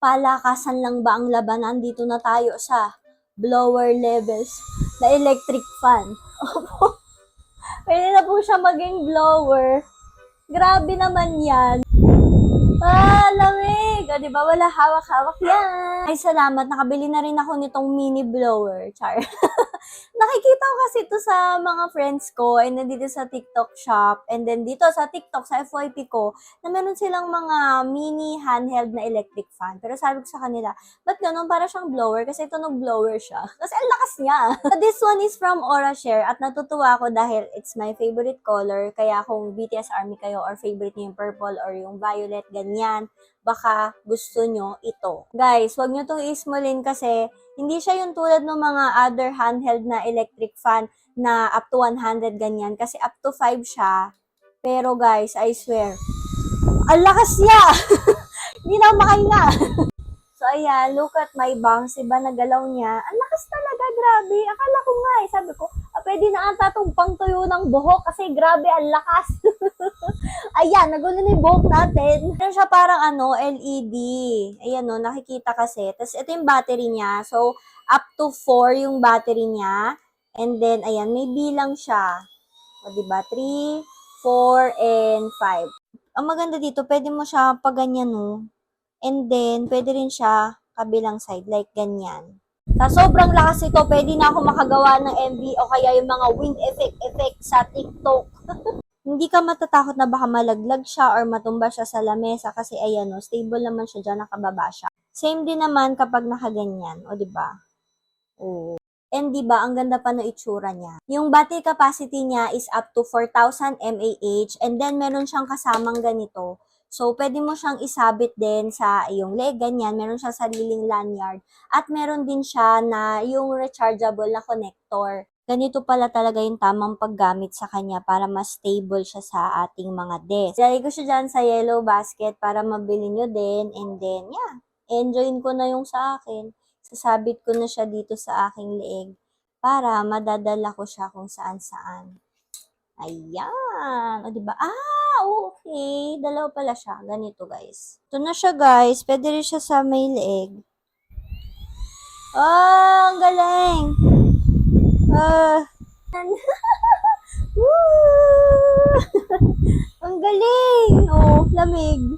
palakasan lang ba ang labanan? Dito na tayo sa blower levels na electric fan. Opo. Pwede na po siya maging blower. Grabe naman yan. Lamig! O, diba? Wala hawak-hawak yan. Ay, salamat. Nakabili na rin ako nitong mini blower. Char. Nakikita ko kasi ito sa mga friends ko and then dito sa TikTok shop and then dito sa TikTok, sa FYP ko, na meron silang mga mini handheld na electric fan. Pero sabi ko sa kanila, ba't ganun? Para siyang blower kasi ito blower siya. Kasi ang lakas niya. So this one is from Aurashare at natutuwa ako dahil it's my favorite color. Kaya kung BTS ARMY kayo or favorite niyo yung purple or yung violet, ganyan, baka gusto nyo ito. Guys, wag nyo itong ismulin kasi hindi siya yung tulad ng mga other handheld na electric fan na up to 100 ganyan. Kasi up to 5 siya. Pero guys, I swear, ang lakas niya! Hindi na makahinga. So ayan, look at my bangs. Iba na galaw niya. Ang lakas talaga, grabe. Akala ko nga sabi ko, pwede na ata itong pangtuyo ng buhok kasi grabe, ang lakas. Ayan, nagulo na yung buhok natin. Meron siya parang LED. Ayan nakikita kasi. Tapos ito yung battery niya. So, up to 4 yung battery niya. And then, ayan, may bilang siya. O, diba? 3, 4, and 5. Ang maganda dito, pwede mo siya pag ganyan, And then, pwede rin siya kabilang side, like ganyan. Sa sobrang lakas ito, pwede na ako makagawa ng MV o kaya yung mga wind effect sa TikTok. Hindi ka matatakot na baka malaglag siya or matumba siya sa lamesa kasi ayan stable naman siya dyan, nakababa siya. Same din naman kapag nakaganyan, o diba? Oo. And diba, ang ganda pa ng itsura niya. Yung battery capacity niya is up to 4,000 mAh and then meron siyang kasamang ganito. So, pwede mo siyang isabit din sa iyong leg, ganyan. Meron siyang sariling lanyard. At meron din siya na yung rechargeable na connector. Ganito pala talaga yung tamang paggamit sa kanya para mas stable siya sa ating mga desk. Lagay ko siya dyan sa yellow basket para mabili nyo din. And then, yeah, enjoyin ko na yung sa akin. Sasabit ko na siya dito sa aking leeg para madadala ko siya kung saan-saan. Ayan. O, diba? Okay. Dalawa pala siya. Ganito, guys. Ito na siya, guys. Pwede rin siya sa may leeg. Ang galing! Ang galing! Lamig.